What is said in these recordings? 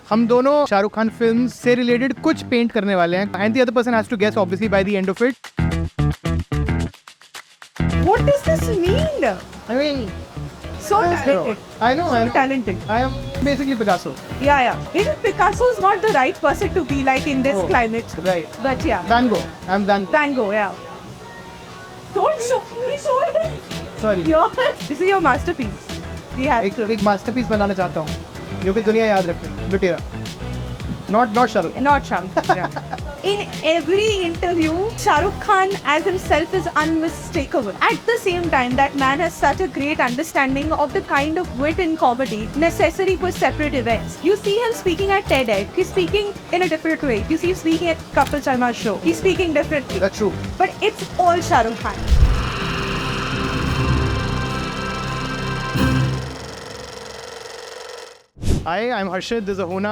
हम दोनों शाहरुख खान फिल्म से रिलेटेड कुछ पेंट करने वाले हैं and the other person has to guess obviously by the end of it. What does this mean? I mean, So talented. I know, I'm Talented. I am basically Picasso. Yeah. Maybe Picasso is not the right person to be like in this Oh. climate. Right. But yeah. Van Gogh. I'm Van Gogh. Van Gogh, yeah. Don't show me, show it. Sorry. This is your masterpiece. We have to. एक masterpiece बनाना चाहता हूँ जो कि दुनिया याद रखे. लुटेरा. Not Shahrukh. Not Shahrukh. Yeah. In every interview, Shahrukh Khan as himself is unmistakable. At the same time, that man has such a great understanding of the kind of wit in comedy necessary for separate events. You see him speaking at TEDx. He's speaking in a different way. You see him speaking at Kapil Sharma's show. He's speaking differently. That's true. But it's all Shahrukh Khan. Hi, I'm Harshit. This is Ahona.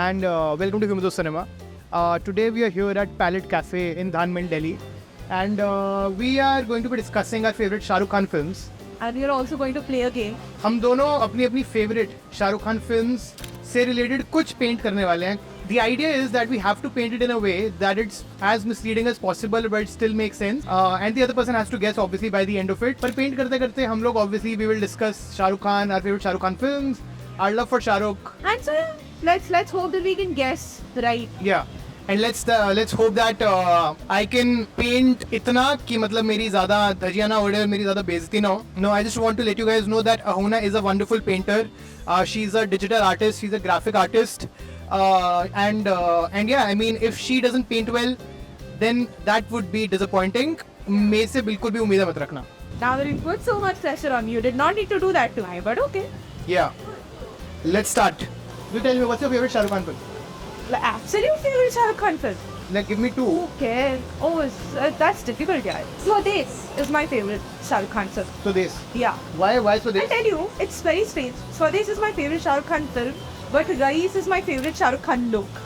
And welcome to Humzo Cinema. Today we are here at Palette Cafe in Dhanmil, Delhi. And we are going to be discussing our favorite Shahrukh Khan films. And we're also going to play a game. हम दोनों अपनी अपनी favorite Shahrukh Khan films से related कुछ paint करने वाले हैं. The idea is that we have to paint it in a way that it's as misleading as possible but it still makes sense. And the other person has to guess obviously by the end of it. पर paint करते करते हम लोग obviously we will discuss Shahrukh Khan, our favorite Shahrukh Khan films, our love for Shahrukh. And so let's hope that we can guess right. Yeah. And let's hope that I can paint इतना कि मतलब मेरी ज़्यादा धजिया ना उड़े और मेरी ज़्यादा बेइज्जती ना हो. No, I just want to let you guys know that Ahona is a wonderful painter. She's a digital artist. She's a graphic artist. And yeah, I mean, if she doesn't paint well, then that would be disappointing. मेरे से बिल्कुल भी उम्मीद मत रखना. Now that you put so much pressure on you, did not need to do that tonight, but okay. Yeah. Let's start. You tell me, what's your favorite Shahrukh Khan film? Like, absolute favorite Shahrukh Khan film. Like, give me two. Okay. Oh, that's difficult, guys. So this is my favorite Shahrukh Khan film. So this. Yeah. Why so I'll this? tell you, it's very strange. So this is my favorite Shahrukh Khan film, but Rais is my favorite Shahrukh Khan look.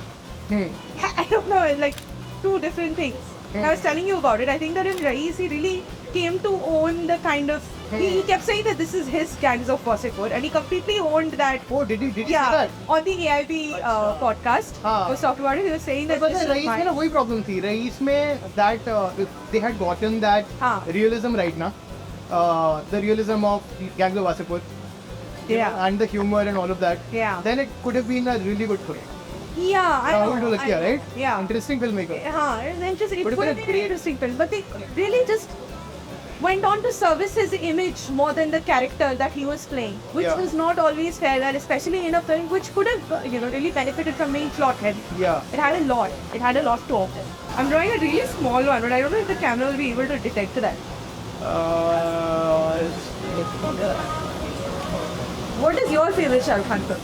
I don't know, it's like two different things. I was telling you about it. I think that in Rais, he really came to own the kind of. He kept saying that this is his gangs of Wasseypur, and he completely owned that. Oh, did he say Yeah, that? on the AIB podcast, हाँ. was talking about it. He was saying that But this is rice में ना वही problem थी. Rice में that they had gotten that हाँ. realism right ना, the realism of gangs of Wasseypur. Yeah. And the humor and all of that. Yeah. Then it could have been a really good film. Yeah, I know. Rahul Dolakia, right? Yeah. Interesting filmmaker. It's interesting. It But could have it's been an interesting film, but they really just went on to service his image more than the character that he was playing, which Yeah. was not always fair, and especially in a film which could have, really benefited from being plot heavy. Yeah. It had a lot. It had a lot to offer. I'm drawing a really small one, but I don't know if the camera will be able to detect that. What is your favorite Shahrukh Khan film?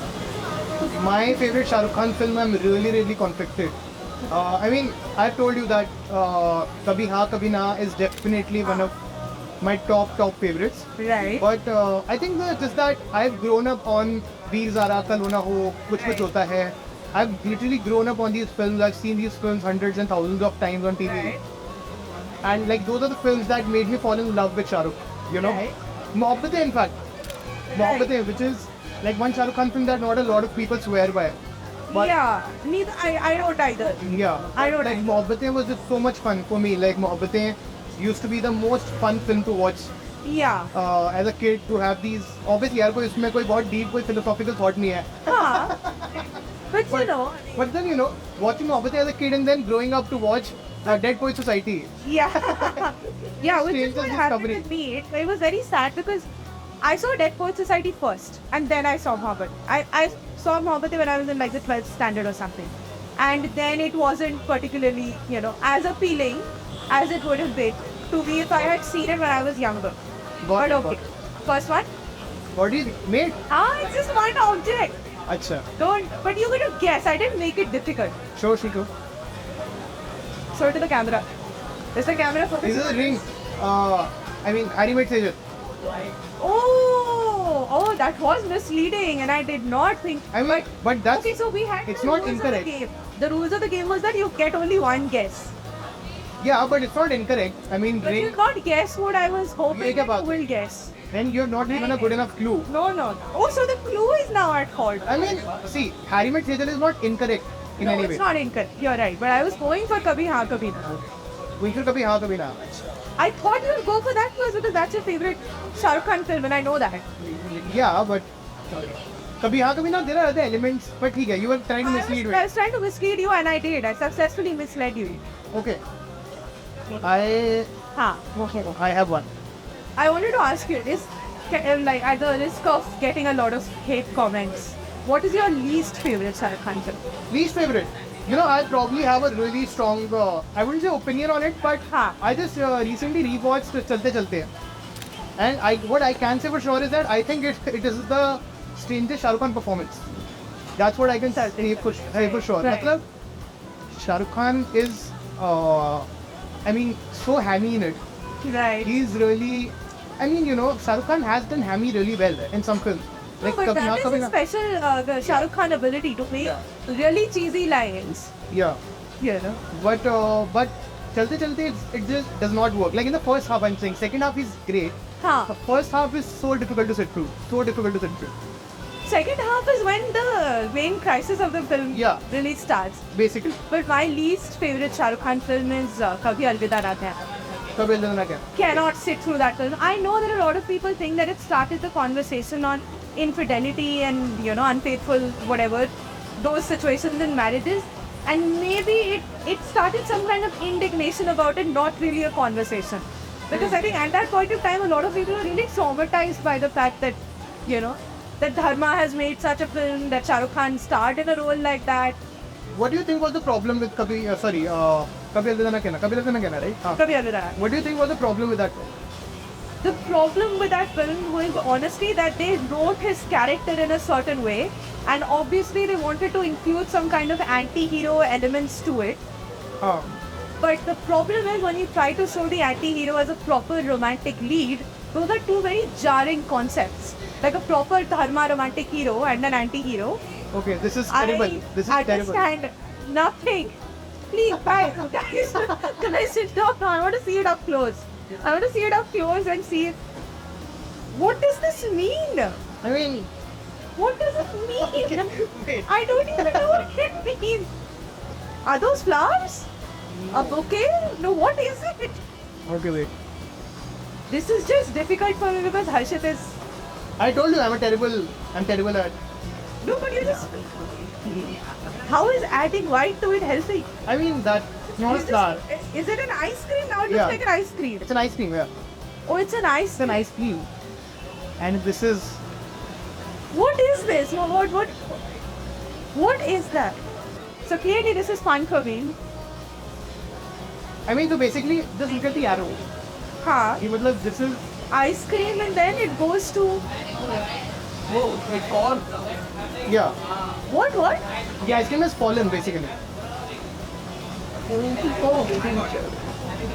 My favorite Shahrukh Khan film, I'm really conflicted. I mean, I've told you that Kabhi Haan Kabhi Na is definitely one of my top favorites. Right. But I think that just that I've grown up on Veer Zara, Kal Ho Na Ho, Kuch Kuch Hota Hai. I've literally grown up on these films. I've seen these films hundreds and thousands of times on TV. Right. And like those are the films that made me fall in love with Shahrukh. You know, Right. Mohabbatein in fact. Mohabbatein, which is like one Shahrukh Khan film that not a lot of people swear by. But Yeah, neither I don't either. yeah, I don't like either. Mohabbatein was just so much fun for me. Like Mohabbatein used to be the most fun film to watch Yeah. as a kid, to have these. Obviously, यार कोई इसमें कोई बहुत deep कोई philosophical thought नहीं है. Huh. But you know, But then watching Mohabbatein as a kid and then growing up to watch Dead Poets Society. yeah, yeah, which is Strangest what happened discovery. with me. It was very sad because I saw Dead Poets Society first, and then I saw Mohabbat. I saw Mohabbat when I was in like the 12th standard or something, and then it wasn't particularly as appealing as it would have been to me if I had seen it when I was younger. Got But it, okay, got it. first one. What is made? It's just one object. अच्छा. But you're gonna guess. I didn't make it difficult. Show. Show it to the camera. Is the camera focusing? This is a ring. I mean, animate Sejal. Oh, that was misleading, and I did not think. I mean, but that's. Okay, so we had It's the not rules incorrect. of the game. The rules of the game was that you get only one guess. Yeah, but it's not incorrect. I mean, But you not guess what I was hoping Ye kya that baat you will guess. then you're not given a good enough clue. No, no. Oh, so the clue is now at fault. I mean, see, Harry Met Sejal is not incorrect in No, any it's way. not incorrect. You're right. But I was going for Kabhi Haan Kabhi Na. We should kabhi haan kabhi na. I thought you would go for that because that's your favorite Shahrukh Khan film, and I know that. Yeah, but kabhi haan kabhi na, there are other elements. But ठीक है, you were trying to mislead I me. was trying to mislead you, and I did. I successfully misled you. Okay. I have one. I wanted to ask you this, like at the risk of getting a lot of hate comments, what is your least favorite Shahrukh Khan film? Least favorite. You know, I probably have a really strong, I wouldn't say opinion on it, but I just recently rewatched Chalte Chalte. And what I can say for sure is that I think it is the strangest Shahrukh Khan performance. That's what I can say for sure. Right. Matlab, Shahrukh Khan is, I mean, so hammy in it. Right. He's really, I mean, you know, Shahrukh Khan has done hammy really well in some films. No, but Kabhi that Haan is a special the Shahrukh Khan ability to make really cheesy lines. Yeah. You know. But Chalte Chalte, it just does not work. Like in the first half, I'm saying. Second half is great. The first half is so difficult to sit through. Second half is when the main crisis of the film really starts. Basically. But my least favorite Shahrukh Khan film is Kabhi Alvida Na Kehna. Kabhi Alvida Na Kehna. Cannot sit through that film. I know that a lot of people think that it started the conversation on infidelity and, you know, unfaithful, whatever, those situations in marriages. And maybe it started some kind of indignation about it, not really a conversation. Because I think at that point of time, a lot of people are really traumatized by the fact that, you know, that Dharma has made such a film, that Shahrukh Khan starred in a role like that. What do you think was the problem with Kabhi Alvida Na Kehna? Kabhi Alvida Na Kehna, right? Kabhi Alvida Na Kehna. What do you think was the problem with that? The problem with that film was honestly that they wrote his character in a certain way, and obviously they wanted to include some kind of anti-hero elements to it. But the problem is when you try to show the anti-hero as a proper romantic lead, those are two very jarring concepts. Like a proper Dharma romantic hero and an anti-hero. Okay, this is terrible. I understand nothing. Please, guys, can I sit down now? I want to see it up close. I want to see it up close and see what does this mean? I mean, what does it mean? I don't even know what it means. Are those flowers? A bouquet? No, what is it? okay, wait. This is just difficult for me because Harshit is. I told you I'm terrible at. No, but you just. How is adding white to it helping? I mean, that small flower. Is it an ice cream? Now it looks Yeah. like an ice cream. It's an ice cream, yeah. Oh, it's an ice It's an ice cream. And this is. What is this? What is that? So clearly this is fun for me. I mean, so basically, just look at the arrow. Huh. This is. Ice cream and then it goes to. Yeah. What? The ice cream has fallen, basically.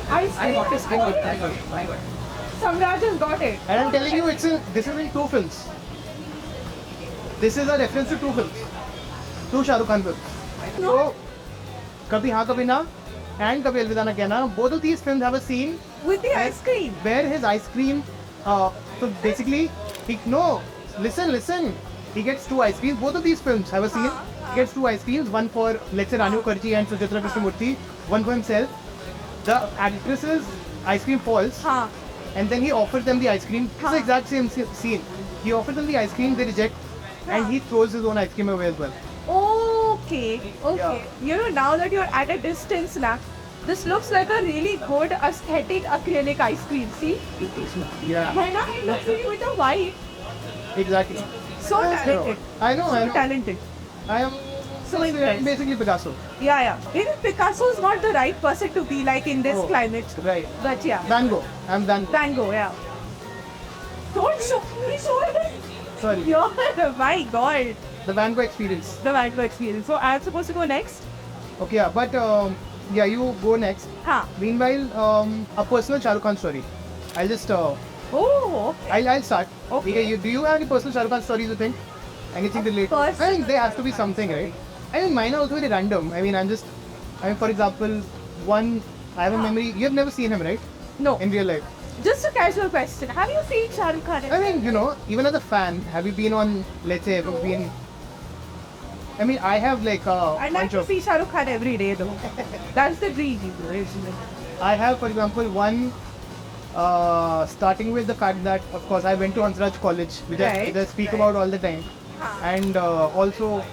Ice cream. Samraj has got it. And I'm telling you, this is in two films. This is a reference to two films. Two Shahrukh Khan films. So, Kabhi Haan Kabhi Na and Kabhi Alvida Na Kehna, both of these films have a scene With the ice cream. where his ice cream, so basically, listen. He gets two ice creams. Both of these films have a scene. He gets two ice creams, one for, let's say, Rani Mukherjee and Suchitra Krishnamurthy, one for himself. The actress's ice cream falls, and then he offers them the ice cream. It's the exact same scene. He offers them the ice cream, they reject, and he throws his own ice cream away as well. Okay. You know, now that you're at a distance now, this looks like a really good aesthetic acrylic ice cream. See? Yeah. Why not? It looks really with the white. Exactly. So talented. I know. Talented. I am So impressed. basically Picasso. Yeah. Maybe Picasso is not the right person to be like in this climate. Right. But yeah. Van Gogh. I'm Van Gogh. Van Gogh, yeah. Don't show me it. Sorry. My God. The Van Gogh experience. The Van Gogh experience. So I'm supposed to go next? Okay, yeah, but you go next. Meanwhile, a personal Shahrukh Khan story. I'll just. I'll start. Okay. Do you have any personal Shahrukh Khan stories you think? Anything related? I think there has to be something, right? I mean, mine are also very random. I mean, for example, one I have a memory. You have never seen him, right? No. In real life. Just a casual question. Have you seen Shahrukh Khan? I mean, you know, even as a fan, have you been on, let's say, ever been? I mean, I have like a I'd like bunch to of. see Shahrukh Khan every day though. That's the dream, isn't it? I have, for example, one. Starting with the fact that, of course, I went to Hansraj College, which I speak about all the time, and also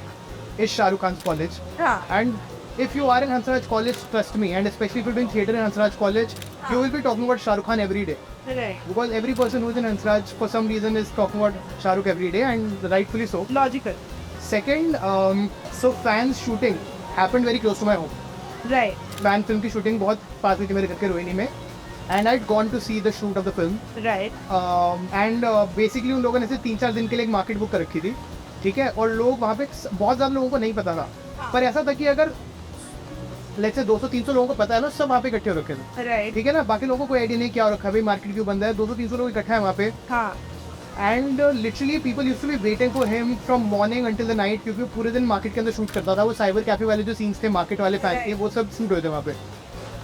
is Shahrukh Khan's college. And if you are in Hansraj College, trust me, and especially if you're doing theatre in Hansraj College, you will be talking about Shahrukh Khan every day. Right. Because every person who's in Hansraj for some reason is talking about Shahrukh every day, and rightfully so. Logical. Second, so fans shooting happened very close to my home. Right. Fan film की shooting बहुत पास हुई थी मेरे घर के रोहिणी में, and I'd gone to see the shoot of the film. Right. And basically उन लोगों ने से 3-4 दिन के लिए एक मार्केट बुक कर रखी थी, ठीक है, और लोग वहाँ पे बहुत ज़्यादा लोगों को नहीं पता था, पर ऐसा था कि अगर लेट्स से 200-300 लोगों को पता है ना, सब वहाँ पे इकट्ठे हो रखे थे, Right. ठीक है ना, बाकी लोगों को कोई आइडिया नहीं क्या हो रखा है, भाई मार्केट क्यों बंद है, 200-300 लोग इकट्ठा है वहाँ पे. हाँ. And literally people used to be waiting for him from morning until the night, क्योंकि वो पूरे दिन मार्केट के अंदर शूट करता था. वो साइबर कैफे वाले जो सीन्स थे, मार्केट वाले फैन के, वो सब शूट हुए थे वहाँ पे.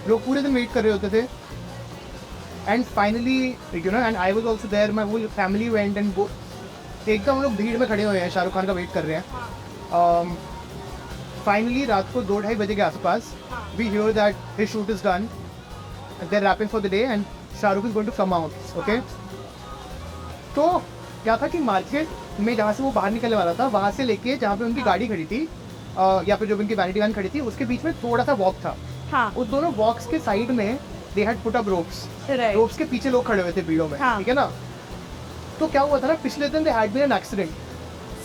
लोग पूरे दिन वेट कर रहे होते थे. And finally you know, and I was also there, my whole family went, and एकदम हम लोग भीड़ में खड़े हुए हैं, शाहरुख खान का वेट कर रहे हैं. फाइनली रात को 2-2:30 बजे के आसपास we hear that his shoot is done, they are wrapping for the day and Shahrukh is going to come out. Okay, तो क्या था कि मार्केट में जहाँ से वो बाहर निकलने वाला था, वहाँ से लेके जहाँ पे उनकी गाड़ी खड़ी थी, या फिर जो उनकी वैनिटी वैन खड़ी थी, उसके बीच में थोड़ा सा वॉक था. हाँ. उस दोनों वॉक्स के साइड में they had put up ropes. Right. Ropes के पीछे लोग खड़े हुए थे भीड़ों में, हाँ. ठीक है ना. तो क्या हुआ था ना, पिछले दिन they had been an accident.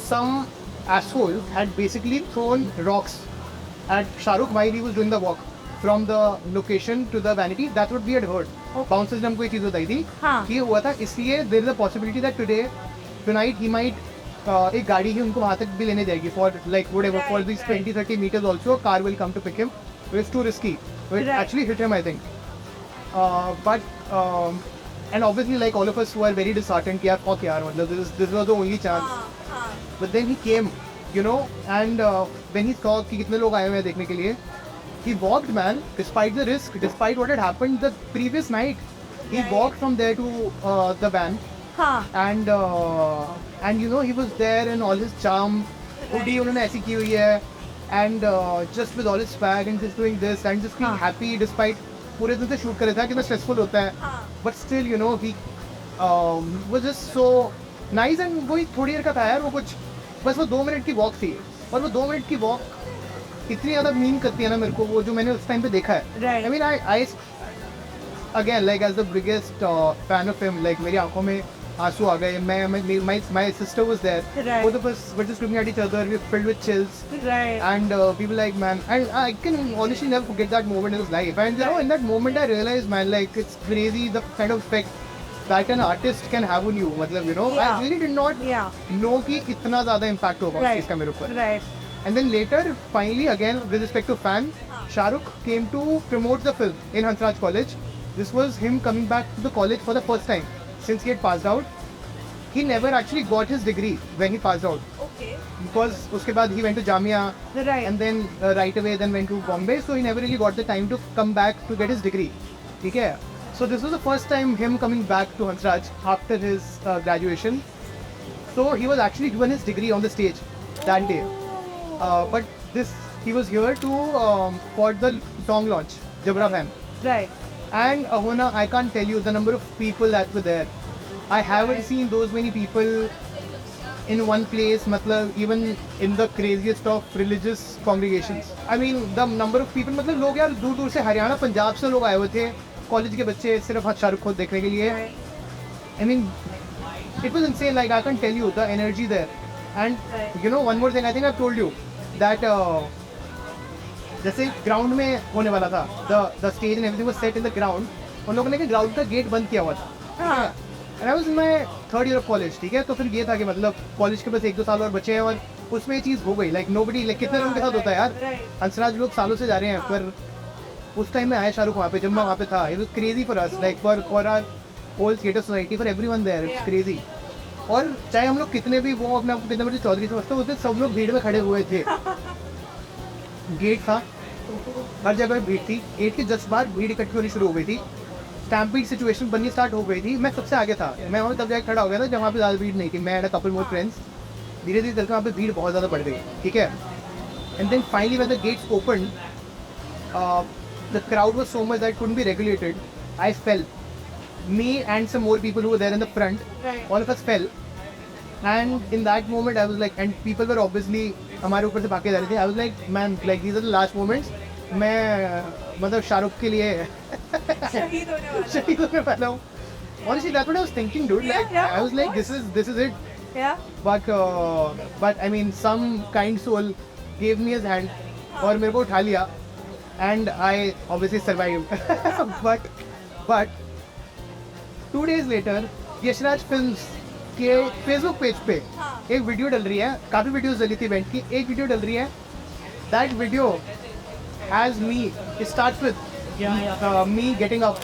Some asshole had basically thrown rocks at Shahrukh while he was doing the walk from the location to the vanity. That's what we had heard. Bouncers ने हमको ये चीज़ बताई थी कि ये हुआ था, इसलिए there is a possibility that tonight he might एक गाड़ी ही उनको वहाँ तक भी लेने जाएगी for like whatever, for these 20-30 meters also a car will come to pick him. It's too risky. It actually hit him, I think. But and obviously like all of us were very disheartened कि यार fuck यार, मतलब this was the only chance. But then he came, you know, and when he saw कि कितने लोग आए हुए हैं देखने के लिए, he walked, man, despite the risk, despite what had happened the previous night. He walked from there to the van. And you know, he was there in all his charm. Hoodie उन्होंने ऐसी की हुई है, and just with all his swag and just doing this and just being happy despite पूरे दिन से shoot कर रहा था, कितना स्ट्रेसफुल होता है. But still, you know, he was just so nice. And वही थोड़ी देर का था यार, वो कुछ बस वो 2 मिनट की वॉक थी, और वो 2 मिनट की वॉक इतनी ज़्यादा मीन करती है ना मेरे को, वो जो मैंने उस टाइम पे देखा है. I mean I again like as the biggest fan of him, like मेरी आंखों में आंसू आ गए. My sister was there, both of us were just looking at each other, we were filled with chills. And we were like, man, and I can honestly never forget that moment in his life. And you know, in that moment I realized, man, like it's crazy the kind of effect that an artist can have on you. मतलब, you know, I really did not know कि इतना ज़्यादा impact होगा उस चीज़ का मेरे ऊपर. And then later, finally, again with respect to fan, Shahrukh came to promote the film in Hansraj College. This was him coming back to the college for the first time since he had passed out. He never actually got his degree when he passed out. Okay. Because उसके बाद he went to Jamia. And then right away then went to Bombay. So he never really got the time to come back to get his degree. ठीक है. So this was the first time him coming back to Hansraj after his graduation. So he was actually given his degree on the stage that day. But he was here to for the song launch, Jabra Fan. Right. And Ahona, I can't tell you the number of people that were there. I haven't seen those many people in one place, मतलब even in the craziest of religious congregations. I mean the number of people, मतलब लोग यार दूर दूर से, हरियाणा पंजाब से लोग आए हुए थे, कॉलेज के बच्चे सिर्फ शाहरुख को देखने के लिए. I mean it was insane, like I can't tell you the energy there. And you know, one more thing, I think I've told you that जैसे ग्राउंड में होने वाला था, the stage and everything was set in the ground. उन लोगों ने कि ground का गेट बंद किया हुआ था. And I was in my 3rd year of college, ठीक है. तो फिर ये था कि मतलब कॉलेज के बस 1-2 साल और बचे हैं, और उसमें ये चीज़ हो गई. लाइक नोबडी, लाइक कितने लोगों के साथ होता है यार, हंसराज लोग सालों से जा रहे हैं, पर उस टाइम में आया शाहरुख वहाँ पे, जब मैं वहाँ पे था. It was crazy for us, like for our whole theatre society, for everyone there. It's crazy. और चाहे हम लोग कितने भी वो अपने आप को कितने बड़े चौधरी समझते, उसमें सब लोग भीड़ में खड़े हुए थे. गेट था, हर जगह भीड़ थी। 8 के 10 बार भीड़ इकट्ठी होनी शुरू हो गई थी, स्टैम्पीड सिचुएशन बननी स्टार्ट हो गई थी। मैं सबसे आगे था, मैं वहाँ तब जाकर खड़ा हो गया था जहाँ पे ज़्यादा भीड़ नहीं थी। मैं and a couple more friends, धीरे धीरे चलकर वहाँ पे भीड़ बहुत ज़्यादा बढ़ गई, ठीक है। And then finally when the gates open, the crowd was so much that couldn't be regulated. I fell, me and some more people who were there in the front, all of us fell. And in that moment I was like, and people were obviously हमारे ऊपर से भाग के जा रहे थे। I was like, man, like these are the last moments, मैं मतलब शाहरुख के लिए शहीद होने वाला हूँ। Honestly, that's what I was thinking, dude. Like, I was like, this is it. Yeah. But I mean, some kind soul gave me his hand और मेरे को उठा लिया, and I obviously survived. but 2 days later, Yashraj films के page पेज पे एक video डल रही है। काफ़ी वीडियोस डली थी इवेंट की, एक वीडियो डल रही है। That video has me, it starts with me getting up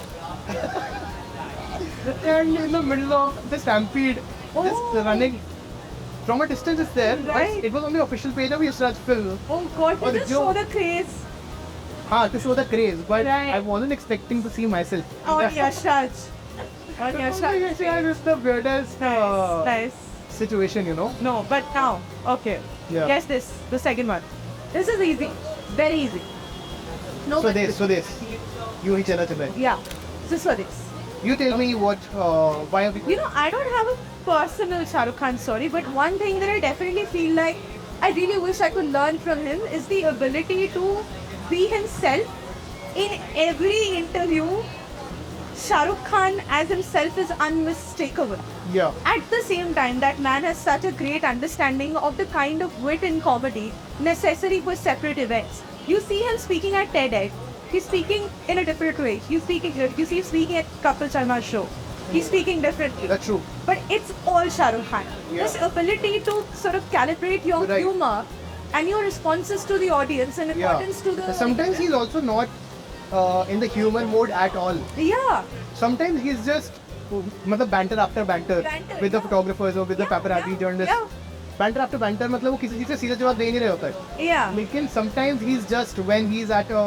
and in the middle of the stampede, just running from a distance is there. Right. It was on the official page of Yashraj Film. Oh God, और to just जो- show the craze. To show the craze, but Right. I wasn't expecting to see myself. On Yashraj. On Yashraj. Yashraj is the weirdest Nice. situation, you know. No, but now, okay. Yeah. Guess this, the second one. This is easy. Very easy. No, So but this. You ही चला चला है. yeah. This for this. You tell me what, why have You know, I don't have a personal Shahrukh Khan story, but one thing that I definitely feel like I really wish I could learn from him is the ability to be himself in every interview. Shahrukh Khan as himself is unmistakable. Yeah. At the same time, that man has such a great understanding of the kind of wit and comedy necessary for separate events. You see him speaking at TEDx. He's speaking in a different way. You see him speaking at Kapil Sharma's show. He's speaking differently. That's true. But it's all Shahrukh Khan. Yeah. This ability to sort of calibrate your Right. humor and your responses to the audience in accordance to the... Sometimes he's also not in the humor mode at all. Yeah. Sometimes he's just मतलब banter after banter Banter, with the yeah. photographers or with the Yeah, paparazzi yeah, journalists. yeah. Banter after banter मतलब वो किसी चीज़ से सीधा जवाब दे ही नहीं रहे होता है। Yeah. लेकिन sometimes he's just when he's at a,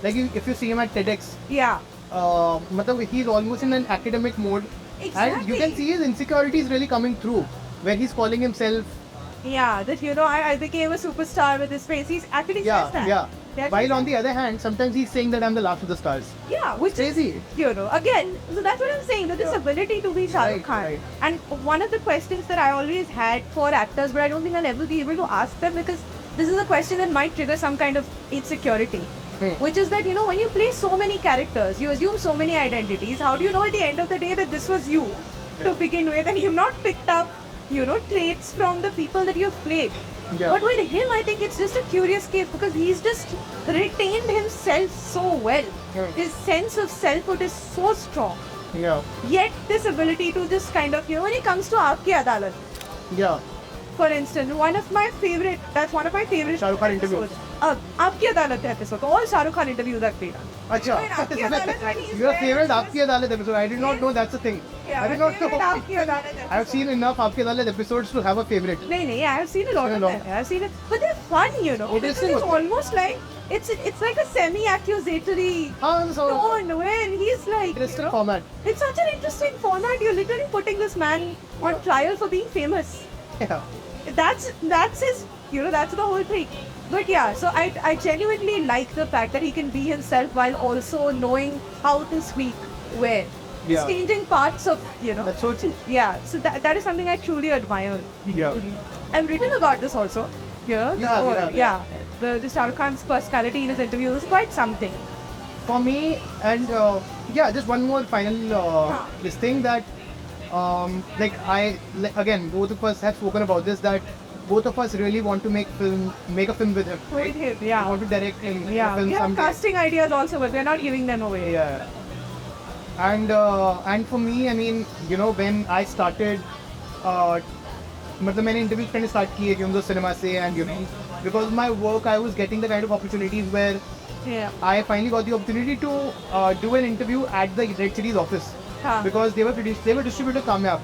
like if you see him at TEDx, Yeah. मतलब he's almost in an academic mode, and you Exactly. can see his insecurities really coming through when he's calling himself. Yeah. That, you know, I became a superstar with his face. He's actually says that. Yeah. He actually While on says the other hand, sometimes he's saying that I'm the last of the stars. Yeah, which Crazy. is, you know, again, so that's what I'm saying, that this Yeah. ability to be Shahrukh Right, Khan. right. And one of the questions that I always had for actors, but I don't think I'll ever be able to ask them because this is a question that might trigger some kind of insecurity. Which is that, you know, when you play so many characters, you assume so many identities, how do you know at the end of the day that this was you to begin with and you've not picked up, you know, traits from the people that you've played? Yeah. But with him, I think it's just a curious case because he's just retained himself so well. Yeah. His sense of selfhood is so strong. Yeah. Yet this ability to just kind of, you know, when it comes to Aapki Adalat, Yeah. for instance, one of my favorite Shahrukh Khan interviews. episodes. Aapki Adalat episode. All Shahrukh Khan interviews I've played. अच्छा. When Aapki Adalat, when he's Your there, favorite it's आपकी अदालत episode. I did not know that's a thing. Yeah, I did my not favorite know. Aapki Adalat episode. I have seen enough आपकी अदालत episodes to have a favorite. No, I have seen a lot Seen of a lot. them. I've seen it, but they're fun, you know. Because Interesting it's होते हैं. almost like it's like a semi-accusatory हाँ, so tone when he's like, you interesting know, format. it's such an interesting format. You're literally putting this man on trial for being famous. Yeah. That's his, you know, that's the whole thing. But yeah, so I genuinely like the fact that he can be himself while also knowing how to speak where. Yeah. Changing parts of, you know. That's so true. Yeah, so that is something I truly admire. Yeah. I've written about this also. Yeah. Yeah. The Shahrukh Khan's personality in his interviews is quite something. For me, and yeah, just one more final this thing that again, both of us have spoken about this, that both of us really want to make a film with him. With him, yeah. Want to direct him Yeah, a film we have someday. casting ideas also, but we're not giving them away. Yeah. And for me, I mean, you know, when I started, मतलब मैंने interviews करने start किए कि उनको cinema से, and you know, because of my work, I was getting the kind of opportunities where Yeah. I finally got the opportunity to do an interview at the Red City's office because they were distributor Cameos,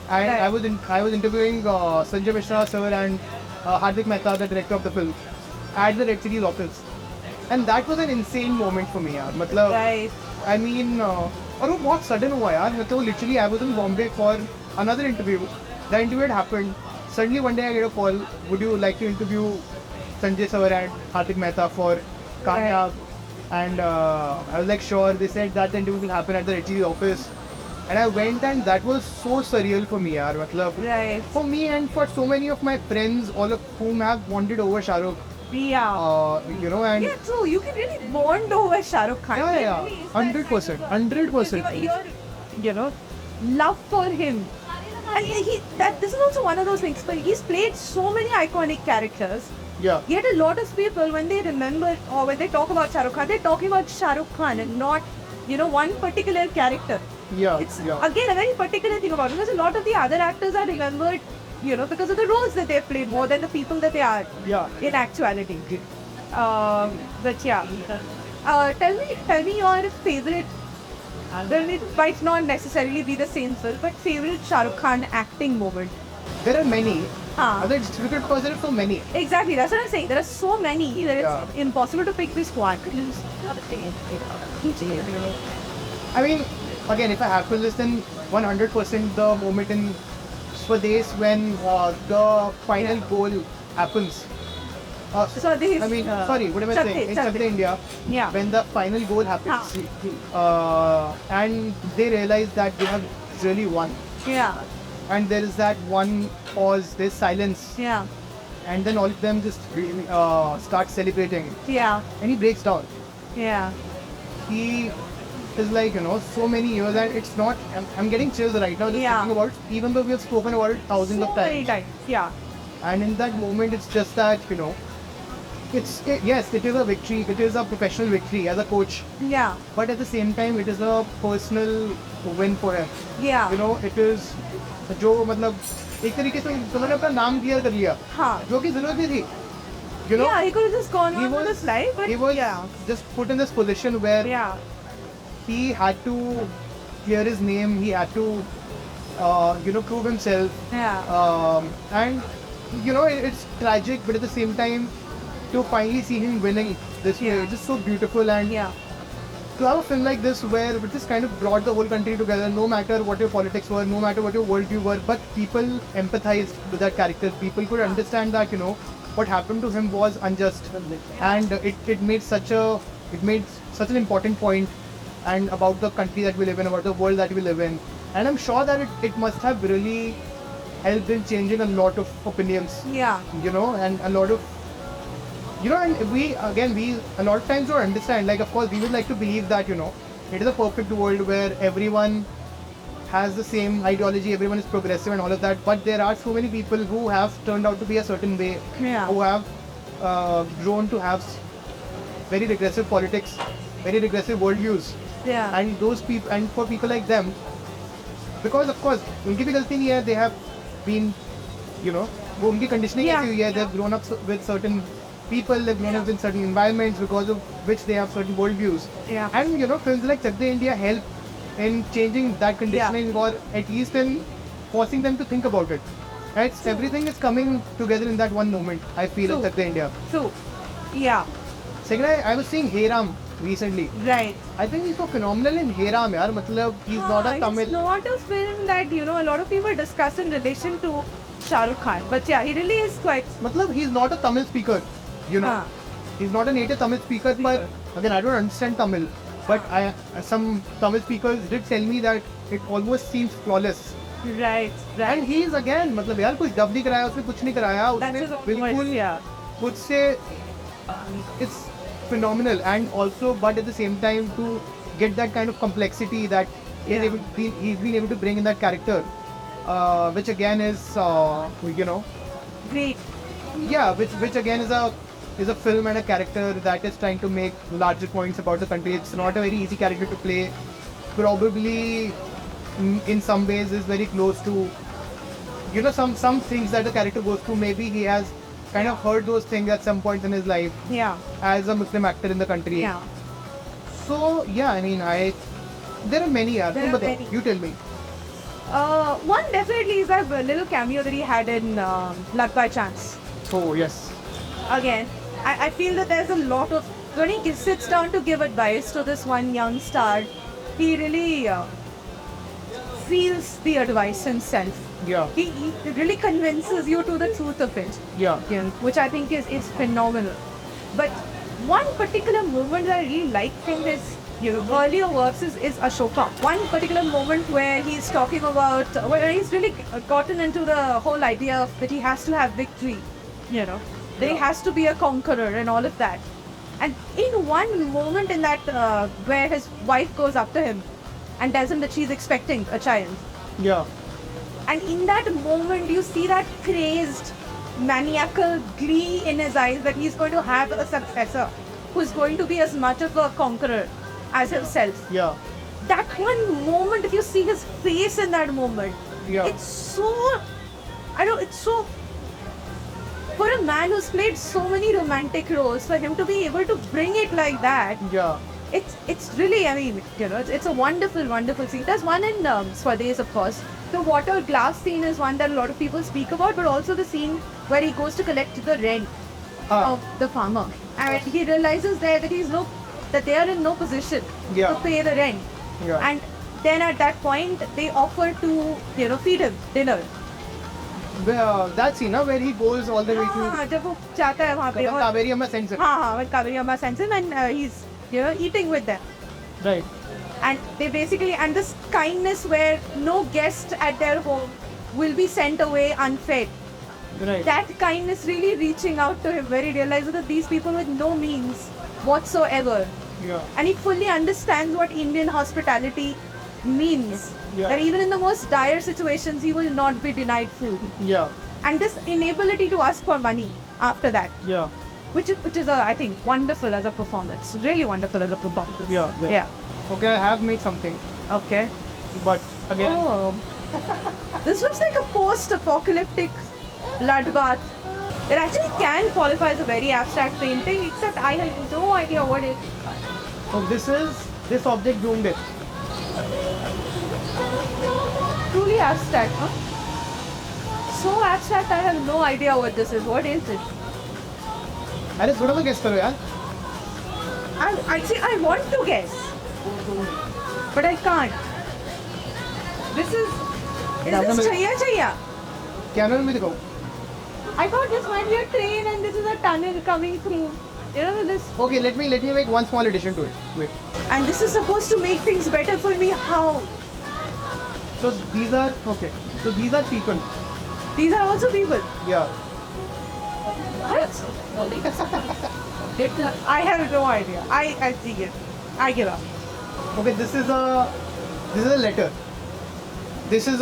and Right. I was interviewing Sanjay Mishra sir and Hardik Mehta, the director of the film, at the Red City's office. And that was an insane moment for me, यार. मतलब, Right. I mean, और वो बहुत sudden हुआ यार. मतलब literally I was in Bombay for another interview. The interview had happened. Suddenly one day I get a call. Would you like to interview Sanjay Sir and Hardik Mehta for Kamyab? And I was like, sure. They said that the interview will happen at the HG office. And I went, and that was so surreal for me, yaar. Matlab, Right. for me and for so many of my friends, all of whom have bonded over Shahrukh, Yeah. you know, and Yeah, true. You can really bond over Shahrukh Khan. yeah, 100%, 100%. Your, you know, love for him. And this is also one of those things. But he's played so many iconic characters. Yeah, Yet a lot of people, when they remember or when they talk about Shahrukh Khan, they're talking about Shahrukh Khan and not, one particular character. yeah, It's yeah. again a very particular thing about it, because a lot of the other actors are remembered, because of the roles that they've played more than the people that they are Yeah. in actuality. But yeah, tell me your favorite. Well, it might not necessarily be the same film, but favorite Shahrukh Khan acting moment. There are many. Huh. It's difficult because there are so many. Exactly, that's what I'm saying. There are so many that it's Yeah. impossible to pick this one. I mean, again, if I have to listen, 100% the moment in Swades when the final goal happens. So this. I mean, sorry, what am I saying? In Chanda, India, Yeah. when the final goal happens, and they realize that they have really won, Yeah. and there is that one pause, there's silence, Yeah. and then all of them just start celebrating, Yeah. and he breaks down. Yeah. He is like, so many years, and it's not, I'm getting chills right now just Yeah. talking about, even though we have spoken about it thousands of So many times. times. Yeah. And in that moment, it's just that, yes, it is a victory, it is a professional victory as a coach, Yeah. but at the same time, it is a personal win for him. Yeah. It is, जो मतलब एक तरीके से उन्होंने अपना नाम clear कर लिया, हाँ. जो कि जरूरत नहीं थी. Yeah, he could have just gone he on with was, his life, but he was yeah. just put in this position where Yeah. he had to clear his name, he had to, prove himself. Yeah. And it's tragic, but at the same time, to finally see him winning this way, Yeah. it's just so beautiful. And Yeah. to have a film like this where it just kind of brought the whole country together, no matter what your politics were, no matter what your worldview were, but people empathized with that character. People could understand that, what happened to him was unjust. And it made such an important point, and about the country that we live in, about the world that we live in. And I'm sure that it must have really helped in changing a lot of opinions, Yeah. and a lot of, and we a lot of times don't understand, like, of course, we would like to believe that, it is a perfect world where everyone has the same ideology, everyone is progressive and all of that, but there are so many people who have turned out to be a certain way, Yeah. who have grown to have very regressive politics, very regressive worldviews. Yeah. And those people, and for people like them, because of course उनकी भी गलती नहीं है, they have been, वो उनकी conditioning Yeah. ऐसी हुई है, they've grown up with certain people, they've grown up in certain environments because of which they have certain worldviews. Yeah. And films like Chak De India help in changing that conditioning, or at least in forcing them to think about it. Right? Everything is coming together in that one moment, I feel, in Chak De India. So, yeah. Second, I was seeing Hey Ram recently. Right. I think he's so phenomenal in Hey Ram, yaar. Matlab, he's not a Tamil. It's not a film that, a lot of people discuss in relation to Shahrukh Khan. But yeah, he really is quite. Matlab, he's not a Tamil speaker, Huh. He's not a native Tamil speaker, but again, I don't understand Tamil. But some Tamil speakers did tell me that it almost seems flawless. Right. Right. And he's again, मतलब यार कुछ dub नहीं कराया, उसने कुछ नहीं कराया, That's उसने his own बिल्कुल voice, yeah. खुद से, it's phenomenal. And also, but at the same time, to get that kind of complexity that Yeah. he's been able to bring in that character, which again is, Great. yeah, which again is a film and a character that is trying to make larger points about the country. It's not a very easy character to play. Probably, in some ways, is very close to, some things that the character goes through. Maybe he has kind of heard those things at some point in his life Yeah. as a Muslim actor in the country. Yeah. So yeah, I mean, there are many. There are many. You tell me. One definitely is that little cameo that he had in Luck by Chance. Oh yes. Again, I feel that there's a lot of, when he sits down to give advice to this one young star, he really feels the advice himself. Yeah. He really convinces you to the truth of it. Yeah. Which I think is phenomenal. But one particular moment that I really like from his earlier works is Ashoka. One particular moment where he's talking about, where he's really gotten into the whole idea of that he has to have victory, that he has to be a conqueror and all of that. And in one moment in that, where his wife goes up to him and tells him that she's expecting a child. Yeah. And in that moment, you see that crazed, maniacal glee in his eyes that he's going to have a successor who's going to be as much of a conqueror as himself. Yeah. That one moment, if you see his face in that moment, Yeah. it's so, it's so, for a man who's played so many romantic roles, for him to be able to bring it like that, Yeah. it's really, it's a wonderful, wonderful scene. There's one in Swades, of course. The water glass scene is one that a lot of people speak about, but also the scene where he goes to collect the rent of the farmer. And he realizes there that that they are in no position to pay the rent. Yeah. And then at that point, they offer to, feed him dinner. That scene, where he goes all the way to जब वो जाता है वहाँ पे और Kaveri Amma sends him. when Kaveri Amma sends him and he's eating with them. Right. And they basically, and this kindness where no guest at their home will be sent away unfed. Right. That kindness really reaching out to him, where he realizes that these people with no means whatsoever. Yeah. And he fully understands what Indian hospitality means. Yeah. That even in the most dire situations, he will not be denied food. Yeah. And this inability to ask for money after that. Yeah. Which is I think, wonderful as a performance. Really wonderful as a performance. Yeah. Okay, I have made something. Okay. But again. Oh. This looks like a post-apocalyptic bloodbath. It actually can qualify as a very abstract painting, except I have no idea what it is. So this object doomed it. Truly abstract, huh? So abstract, I have no idea what this is. What is it? अरे थोड़ा सा guess करो यार. I want to guess, but I can't. Is this Chaya? Camera में दिखाओ. I thought this might be a train and this is a tunnel coming through. This. Okay, let me make one small addition to it. Wait. And this is supposed to make things better for me. How? So these are people. These are also people. Yeah. What? I have no idea. I see it. I give up. Okay, this is a letter. This is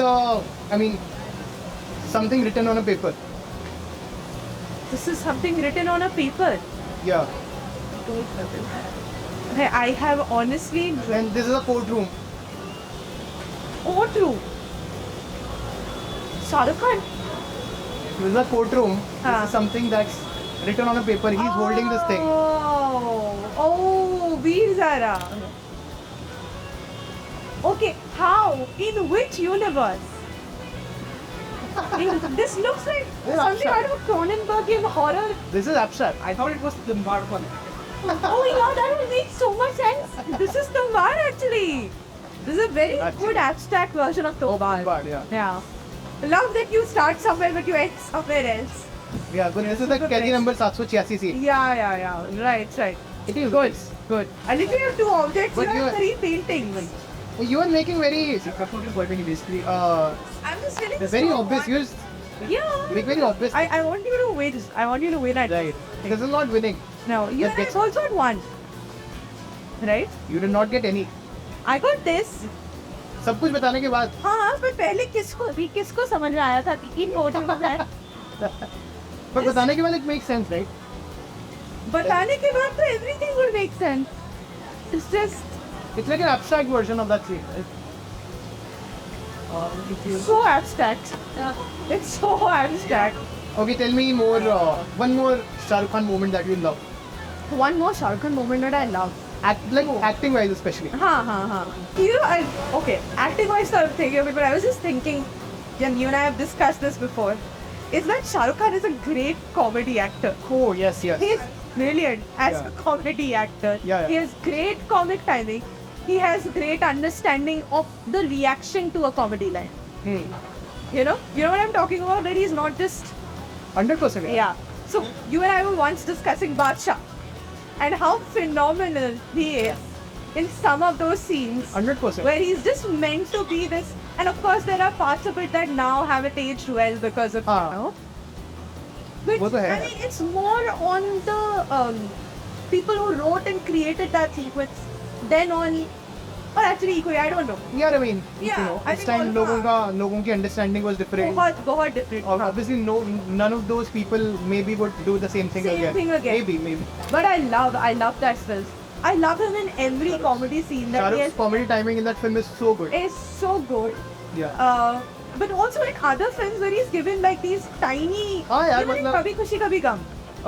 something written on a paper. This is something written on a paper. Yeah. I have honestly. And this is a courtroom. Courtroom. Shahrukh Khan. This is a courtroom. This is something that's written on a paper. He's holding this thing. Oh, Veer Zara. Okay, how? In which universe? This looks like something out of a Cronenbergian horror. This is abstract. I thought it was the bar one. Oh yeah, that would make so much sense. This is Tombar actually. This is a very good abstract version of Tombar. Yeah. Love that you start somewhere but you end somewhere else. Yeah, but this is the carry number 786 scene. Yeah. Right. It is good. And if you have two objects, But you have three paintings. You are making very Basically, I'm just feeling very obvious. You just make very obvious. I want you to win. I want you to win at Right. This is not winning. No, you Let's get- also got one. Right? You did not get any. I got this. सब कुछ बताने के बाद. हाँ, पर पहले किसको समझ में आया था कि इन फोटो में है? पर बताने के बाद it makes sense, right? बताने के बाद तो everything would make sense. It's just It's like an abstract version of that scene. so abstract. It's so abstract. Okay, tell me more. One more Shahrukh Khan moment that you love. One more Shahrukh Khan moment that I love. Acting wise especially. हाँ. Okay, acting wise I'm thinking of it, but I was just thinking, and you and I have discussed this before, is that Shahrukh Khan is a great comedy actor. Oh yes. brilliant as Yeah. a comedy actor. Yeah, yeah. He has great comic timing. He has great understanding of the reaction to a comedy line. You know what I'm talking about? That he's not just 100%. yeah. So you and I were once discussing Badsha and how phenomenal he is in some of those scenes 100%. where he's just meant to be this. And of course, there are parts of it that now haven't aged well because of But वो तो है. I mean, it's more on the people who wrote and created that sequence than on, or actually equally, I don't know. Yeah, I mean, Yeah, I this think time लोगों की understanding was different. बहुत different. Or obviously, none of those people maybe would do the same thing Same again. thing again. Maybe. But I love that film. I love him in every comedy scene that he Shahrukh's comedy timing in that film is so good. is so good. Yeah. But also in other films where he's given like these tiny, हाँ यार, even in मतलब- कभी खुशी कभी गम.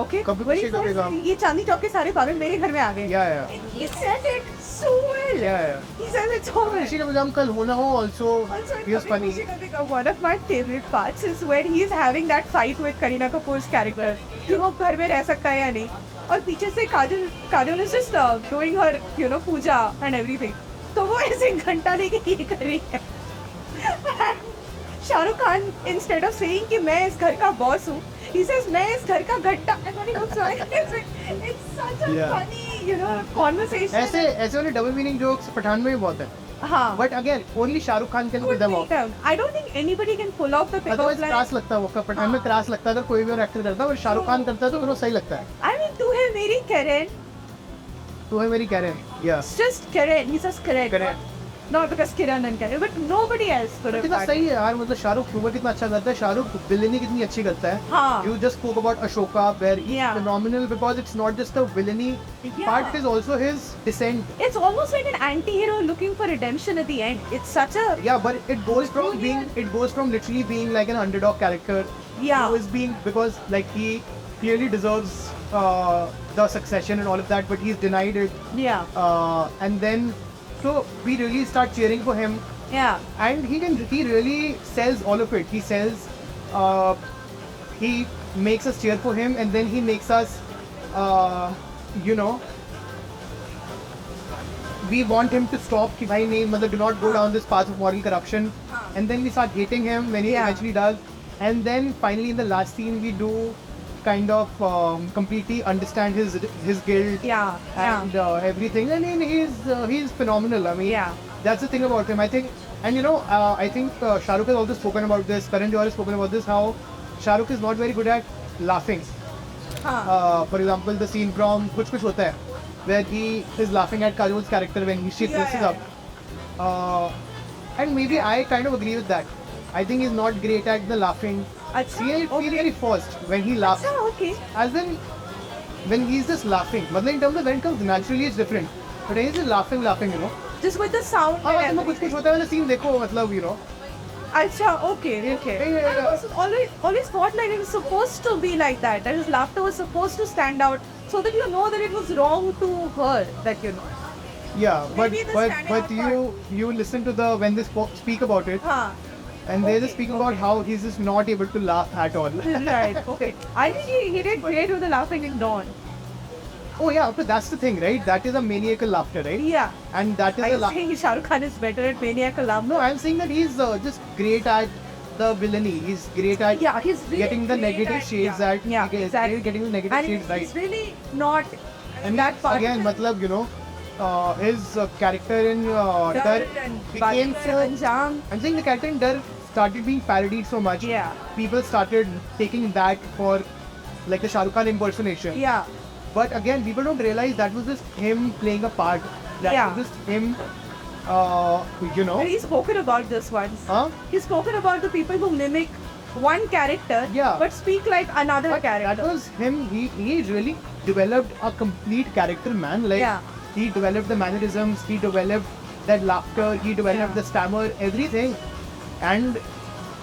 Okay. कभी Where he खुशी कभी says, गम. ये चांदी चौक के सारे पागल मेरे घर में आ गए. Yeah. He said it so well. Yeah. He says it so well. Khushi Kabhi Gum Kal Ho Na Ho also, Also, in he was Kabhi funny. Khushi Kabhi Gum, one of my favorite parts is when he's having that fight with Kareena Kapoor's character. कि वो घर में रह सकता है या नहीं. और पीछे से काजल is just doing her, Puja and everything. तो वो ऐसे घंटा लेके ये कर रही है. Shahrukh Khan instead of saying कि मैं इस घर का बॉस हूँ, he says मैं इस घर का घंटा. It's such a Yeah. funny, conversation. ऐसे वाले double meaning jokes पठान में भी बहुत है. हाँ. But again, only Shahrukh Khan can pull them off. I don't think anybody can pull off the pickup Otherwise line. Cross लगता है वो. पठान में क्रास लगता है अगर कोई भी और एक्टर करता है, और शाहरुख खान करता है तो फिर वो सही लगता है. I mean, तू है मेरी Karen. तो है मेरी Karen. Yeah. It's just Karen. He says Karen. Karen. Not because Kiran and Karen, but nobody else could have कितना done सही है यार. मतलब शाहरुख ह्यूमर कितना अच्छा करता है. शाहरुख विलेनी कितनी अच्छी करता है. हाँ. You just spoke about Ashoka, where he's Yeah. phenomenal because it's not just the villainy part, it is also his descent. It's almost like an anti-hero looking for redemption at the end. It's such a Yeah, but it goes from literally being like an underdog character. Yeah. Who is being, because like he clearly deserves the succession and all of that, but he's denied it. yeah. And then so we really start cheering for him, Yeah. and he really sells all of it. He sells, he makes us cheer for him, and then he makes us, we want him to stop. कि भाई नहीं, मतलब do not go down this path of moral corruption. And then we start hating him when he Yeah. eventually does. And then finally in the last scene we do kind of completely understand his guilt Yeah. and everything. I mean, he's phenomenal. I mean, Yeah. that's the thing about him. I think, and I think Shahrukh has also spoken about this. Karan Johar has spoken about this. How Shahrukh is not very good at laughing. For example, the scene from Kuch Kuch Hota Hai, where he is laughing at Kajol's character when she dresses up. And maybe I kind of agree with that. I think he's not great at the laughing. Achha, He feels very forced when he laughs. Achha, okay. As in, when he's just laughing. But in terms of when it comes naturally, it's different. But he's just laughing, Just with the sound. हाँ, and तुमको कुछ कुछ होता है वाला scene देखो, मतलब, Achha, okay. Yeah. I was always thought like it was supposed to be like that. That his laughter was supposed to stand out so that you know that it was wrong to her. Yeah, but Maybe the but standing but out you listen to the when they speak about it, and they just speak about how he's just not able to laugh at all. Right. Okay. I think he did great with the laughing in Dawn. Oh yeah, but that's the thing, right? That is a maniacal laughter, right? Yeah. And that is Are a you laugh. saying Shahrukh Khan is better at maniacal laugh? No, I'm saying that he's just great at the villainy. He's great at Yeah, he's really getting the great negative at- shades yeah, at yeah, exactly. getting the negative And shades right. it's really not And that part. again, matlab, his character in Dar became so. Anjam. I'm saying the character in Dar started being parodied so much. Yeah. People started taking that for like the Shahrukh Khan impersonation. Yeah. But again, people don't realize that was just him playing a part. That Yeah. was just him, And he's spoken about this once. Huh? He's spoken about the people who mimic one character Yeah. but speak like another But character. that was him. He really developed a complete character, man. Like Yeah. he developed the mannerisms, he developed that laughter, he developed Yeah. the stammer, everything. And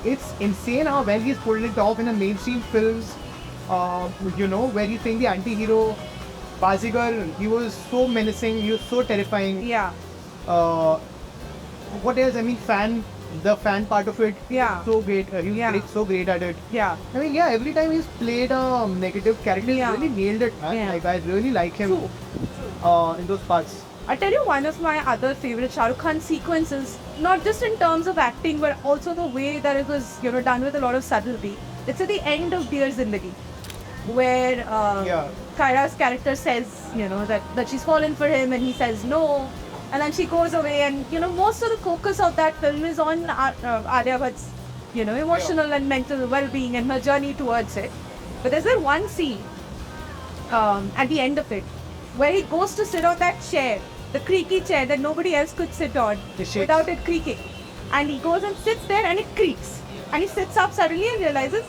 it's insane how well he's pulled it off in the mainstream films. Where he's playing the anti-hero. Bazigar, he was so menacing, he was so terrifying. Yeah. What else? I mean, Fan the fan part of it. Yeah. So great. He was Yeah. so great at it. Yeah. I mean, yeah, every time he's played a negative character, Yeah. he's really nailed it, man. Yeah. Like, I really like him True. in those parts. I tell you, one of my other favorite Shahrukh Khan sequences, not just in terms of acting, but also the way that it was, done with a lot of subtlety. It's at the end of Dear Zindagi, where Yeah. Kyra's character says, that she's fallen for him, and he says no, and then she goes away, and most of the focus of that film is on Alia Bhatt's, emotional and mental well-being and her journey towards it. But there's that one scene at the end of it, where he goes to sit on that chair, the creaky chair that nobody else could sit on It shakes. without it creaking. And he goes and sits there and it creaks. And he sits up suddenly and realizes,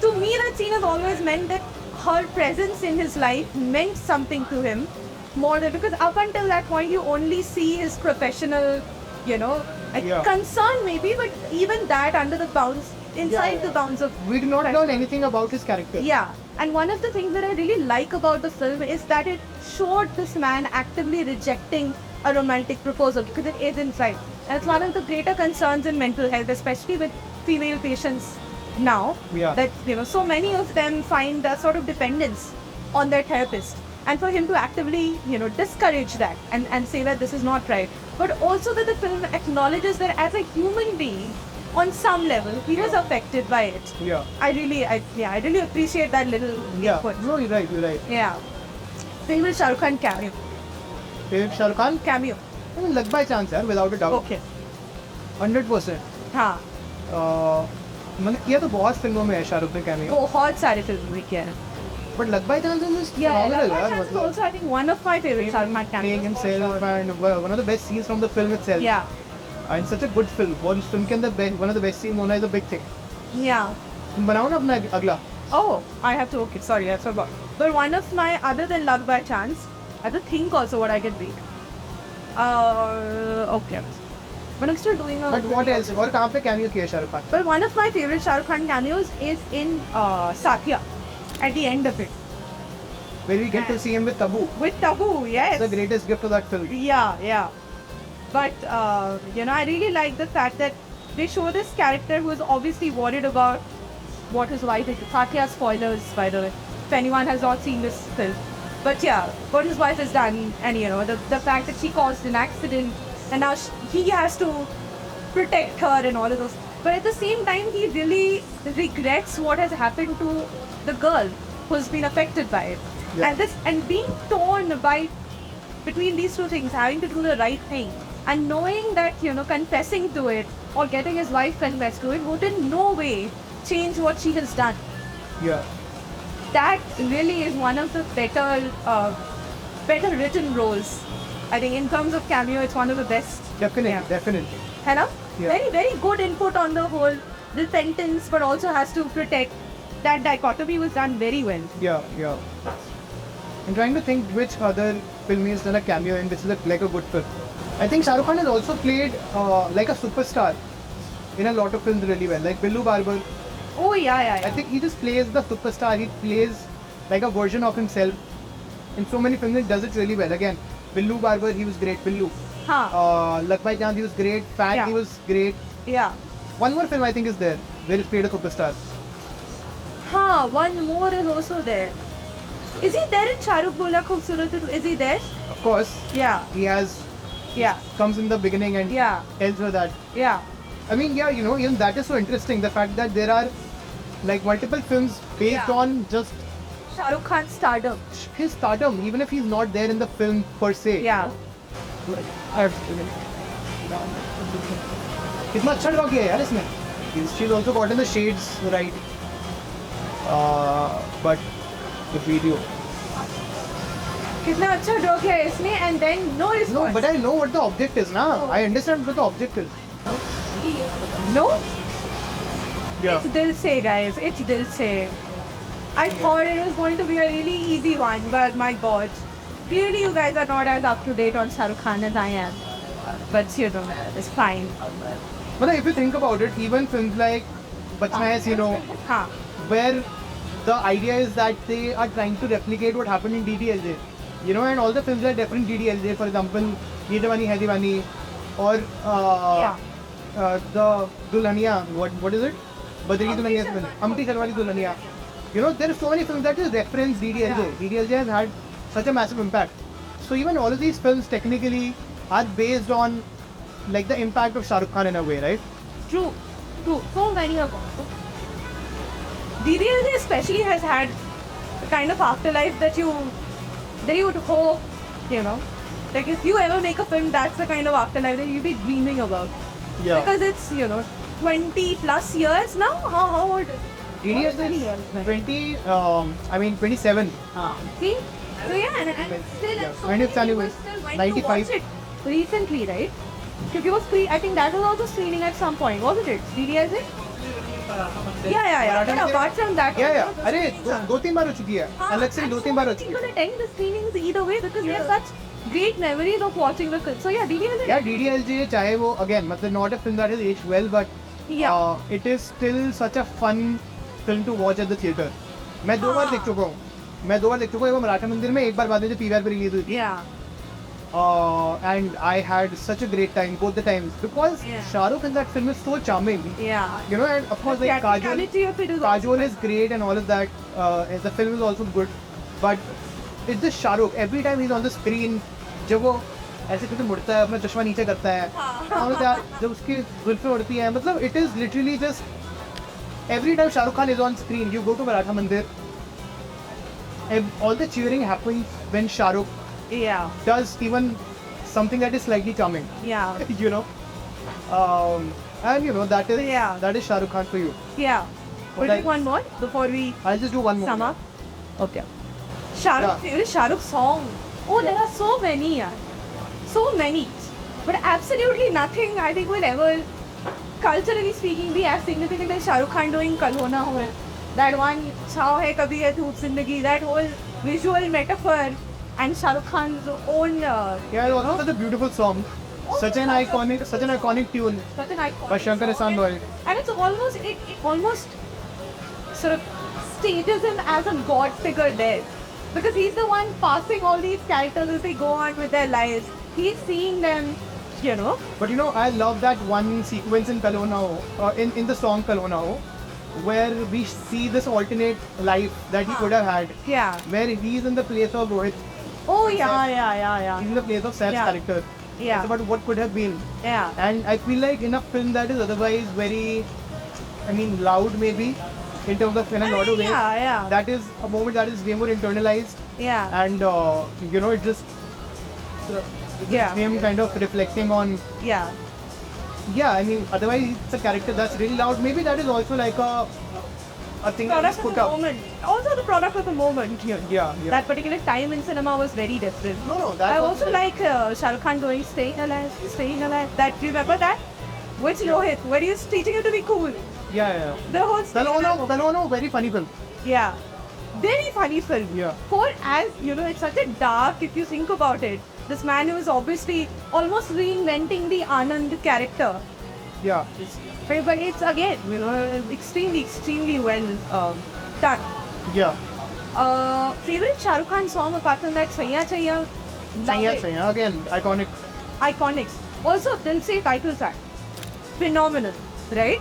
to me that scene has always meant that her presence in his life meant something to him more than, because up until that point you only see his professional, Yeah. concern maybe, but even that under the bounds, inside the bounds of We did not learn anything about his character. yeah, and one of the things that I really like about the film is that it showed this man actively rejecting a romantic proposal, because it is inside. And it's one of the greater concerns in mental health, especially with female patients now, Yeah. that so many of them find a sort of dependence on their therapist. And for him to actively, discourage that and say that this is not right. But also that the film acknowledges that as a human being, on some level, he was affected by it. Yeah. I really appreciate that little Yeah. input. No, you're right. You're right. Yeah. Favorite Shahrukh Khan cameo. Favorite Shahrukh Khan? Cameo. I mean, luck by chance, यार, without a doubt. Okay. 100%. हाँ. मैंने किया तो बहुत फिल्मों में है शाहरुख ने कैमियो. बहुत सारे फिल्म में किया है. But luck by chance is just Yeah, phenomenal, Luck by यार. Chance is मतलब also I think one of my favorite Shahrukh Khan playing cameos. himself and one of the best scenes from the film itself. Yeah. And such a good film. और इस film के अंदर one of the best scenes होना is a big thing. Yeah. तुम बनाओ ना अपना अगला. Oh, I have to. Okay, sorry, I forgot. But one of my, other than Luck by Chance, I have to think also what I can read. Okay. But I'm still doing a. But what else? और कहाँ पे cameo किया Shahrukh Khan? But one of my favorite Shahrukh Khan cameos is in Satya, at the end of it. Where we get to see him with Tabu. With Tabu, yes. It's the greatest gift of that film. Yeah. But, I really like the fact that they show this character who is obviously worried about what his wife is. Satya spoilers, by the way, if anyone has not seen this film. But yeah, what his wife has done, and the fact that she caused an accident, and now he has to protect her and all of those. But at the same time, he really regrets what has happened to the girl who's been affected by it. Yeah. And being torn between these two things, having to do the right thing, and knowing that, confessing to it or getting his wife confessed to it would in no way change what she has done. Yeah. That really is one of the better written roles. I think in terms of cameo, it's one of the best. Definitely. Hello? Yeah. Very, very good input on the whole repentance, but also has to protect. That dichotomy was done very well. Yeah. I'm trying to think which other film he's done a cameo in which is like a good film. I think Shahrukh Khan has also played like a superstar in a lot of films really well, like Billu Barber. Oh, yeah. I think he just plays the superstar. He plays like a version of himself. In so many films, he does it really well. Again, Billu Barber, he was great. Billu. Luck by Chance, he was great. Fat, Yeah. he was great. Yeah. One more film I think is there where he played a superstar. One more is also there. Is he there in Shahrukh Bola Khoobsurat? Is he there? Of course, Yeah. he has Yeah. comes in the beginning and Yeah. tells her that. Yeah. I mean, yeah, even that is so interesting. The fact that there are like multiple films based Yeah. on just Shahrukh Khan's stardom. his stardom, even if he's not there in the film per se. Yeah. कितना अच्छा draw किया है यार इसने. She's also gotten the shades right. But the video. कितना अच्छा draw किया है इसने, and then no response. No, but I know what the object is, na. I understand what the object is. No? Yeah. It's Dil Se, guys. It's Dil Se. I thought it was going to be a really easy one, but my God. Clearly you guys are not as up to date on Shahrukh Khan as I am. But it's fine. But if you think about it, even films like Bachna Hai, Huh. where the idea is that they are trying to replicate what happened in DDLJ. And all the films are different DDLJ. For example, Ye Diwani Hai Diwani, or Yeah. the Dulhania, what is it? Badri Ki Dulhania, Amti Sharma Ki Dulhania. You know, there are so many films that just reference DDLJ. Yeah. DDLJ has had such a massive impact. So even all of these films technically are based on like the impact of Shahrukh Khan in a way, right? True. So many of them. DDLJ especially has had the kind of afterlife that you would hope, you know. Like if you ever make a film, that's the kind of afterlife that you'd be dreaming about. Yeah. Because it's, you know, 20 plus years now. How old? DDLJ is 27. See? So yeah, and still Yeah. at so 20th many people anniversary, still went 95. to watch it recently, right? Because it was I think that was also screening at some point, wasn't it? DDLJ? Yeah. But apart from that, Yeah. अरे दो तीन बार हो चुकी है. अलग से दो तीन बार हो चुकी People है. attend the screenings either way because they have such great memories of watching the film. So yeah, DDLJ. Yeah, DDLJ चाहे वो again मतलब not a film that has aged well, but Yeah. it is still such a fun film to watch at the theater. मैं दो बार देख चुका हूँ. वो मराठा मंदिर में एक बार बाद में जो PVR पे रिलीज हुई थी. Yeah. And I had such a great time both the times because Yeah. Shahrukh in that film is so charming. Yeah. You know, and of course like Theatricality of it is also Kajol is great and all of that. And the film is also good, but it's just Shahrukh. Every time he's on the screen, जब वो ऐसे करके मुड़ता है, अपना चश्मा नीचे करता है, और जब उसकी जुल्फें उड़ती हैं, मतलब it is literally just every time Shahrukh Khan is on screen, you go to Maratha Mandir, all the cheering happens when Shahrukh Yeah. does even something that is slightly charming. Yeah. You know, and you know that is Yeah. Shahrukh Khan for you. Yeah. We'll Like- do one more before we I'll just do one more. sum up. Okay. Shahrukh, favorite Shahrukh song. Oh, there are so many, yaar. So many. But absolutely nothing I think will ever, culturally speaking, be as significant as Shahrukh Khan doing Kal Ho Na Ho. That one, Chhao Hai Kabhi Hai Dhoop Zindagi, that whole visual metaphor and Shahrukh Khan's own, Yeah, it was such a beautiful song. Such an iconic tune such an icon. by Shankar Ehsaan Loy. And it's almost, it almost sort of stages him as a god figure there. Because he's the one passing all these characters as they go on with their lives. He's seeing them, you know. But you know, I love that one sequence in Kal Ho Na Ho, in the song Kal Ho Na Ho, where we see this alternate life that he could have had, Yeah. where he's in the place of Rohit, Oh, yeah. he's in the place of Saif's Yeah. character. Yeah. It's about what could have been. Yeah. And I feel like in a film that is otherwise very, loud maybe, in terms of in a lot of ways, Yeah. that is a moment that is way more internalized, Yeah. and you know, it just Yeah. him kind of reflecting on, Yeah. otherwise it's a character that's really loud. Maybe that is also like a thing that is Product of put the up. moment. Also the product of the moment. Yeah. That particular time in cinema was very different. No, that I was also like Shahrukh Khan going Staying Alive. That, do you remember that? With Rohit, where he was teaching him to be cool. Yeah. The whole Staying Alive. Kal Ho Na Ho, very funny film. Yeah. Very funny film. Yeah. For as, you know, it's such a dark, if you think about it. This man who is obviously almost reinventing the Anand character. Yeah. But it's again, you know, extremely well done. Yeah. Favorite Shahrukh Khan song apart from that, Saiya Chaiya. Love it. Saiya, again, iconic. Iconics. Also, Dil Se title track. Phenomenal, right?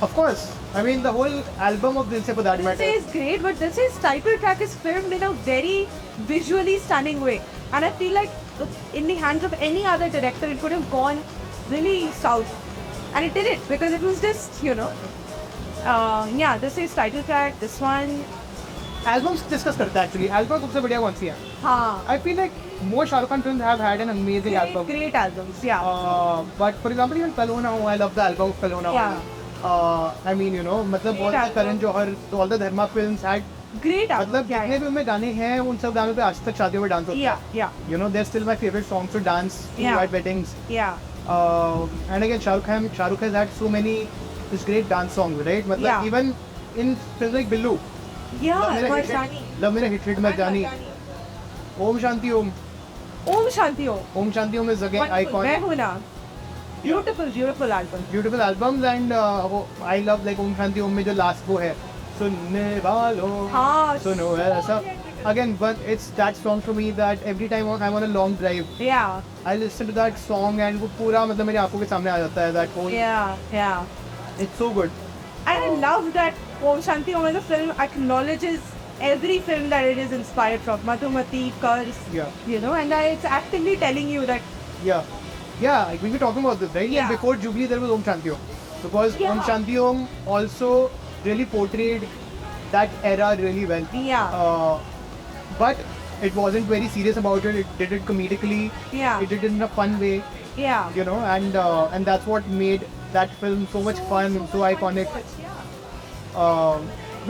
Of course. The whole album of Dil Se for that Dil matter. Se is great, but Dil Se's title track is filmed in a very visually stunning way. And I feel like in the hands of any other director, it could have gone really south. And it didn't, because it was just, you know, this is title track, this one. Albums discuss करता है actually. Album सबसे बढ़िया कौन सी है? हाँ. I feel like most Shahrukh Khan films have had an amazing album. Great albums, yeah. But for example, even Kal Ho Na Ho, I love the album of Kal Ho Na Ho. Yeah. You know, मतलब all the album. Karan Johar, all the Dharma films had, Great album. मतलब जितने भी उनमें गाने हैं, उन सब गानों पे आज तक शादियों में डांस होता है. Yeah. You know, they're still my favorite songs to dance to Yeah. at weddings. Yeah. And again, Shahrukh has had so many this great dance songs, right? मतलब Yeah. even in films like Billu, Yeah, Mera Love Mera Hit Merjani, Om Shanti Om. Om Shanti Om. Om Shanti Om is again Wonderful. iconic. Ahona. Beautiful album. Beautiful albums, and I love like Om Shanti Om में जो last वो है, सुनने वालों हाँ. सुनो ऐसा, again, but it's that song for me that every time I'm on a long drive, Yeah. I listen to that song and वो पूरा मतलब मेरी आंखों के सामने आ जाता है that whole. Yeah. It's so good. And I love that Om Shanti Om as a film acknowledges every film that it is inspired from. Madhumati, Curse, Yeah. you know, and it's actively telling you that. Yeah. We were talking about this, right? Yeah. Like before Jubilee, there was Om Shanti Om, because Yeah. Om Shanti Om also really portrayed that era really well. Yeah. But it wasn't very serious about it. It did it comedically. Yeah. It did it in a fun way, Yeah. you know, and that's what made that film so much fun, so iconic. Yeah.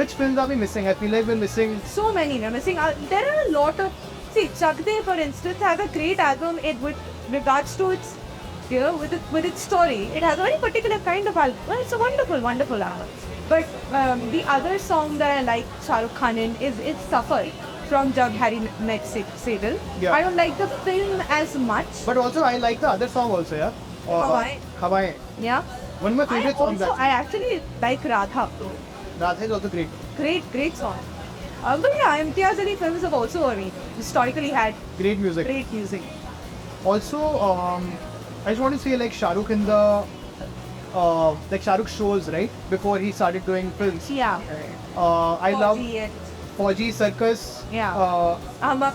Which films are we missing? I feel like we're missing. So many we're missing. There are a lot of. See, Chak De, for instance, has a great album. With regards to its, you know, with its story, it has a very particular kind of album. Well, it's a wonderful album. But the other song that I like Shahrukh Khan in is "It's Suffer" from Jab Harry Met Sedal. Yeah. I don't like the film as much. But also, I like the other song also, yeah. Hawaii. Hawaii. Yeah. One of my favorite songs. I actually like Radha. Radha is also great. Great song. But yeah, Imtiaz Ali films have also, I mean, historically had Great music. great music. Also, I just want to say, like Shahrukh in the like Shahrukh shows, right, before he started doing films. Yeah. I love Fauji and- Fauji Circus. Yeah. Ahmak.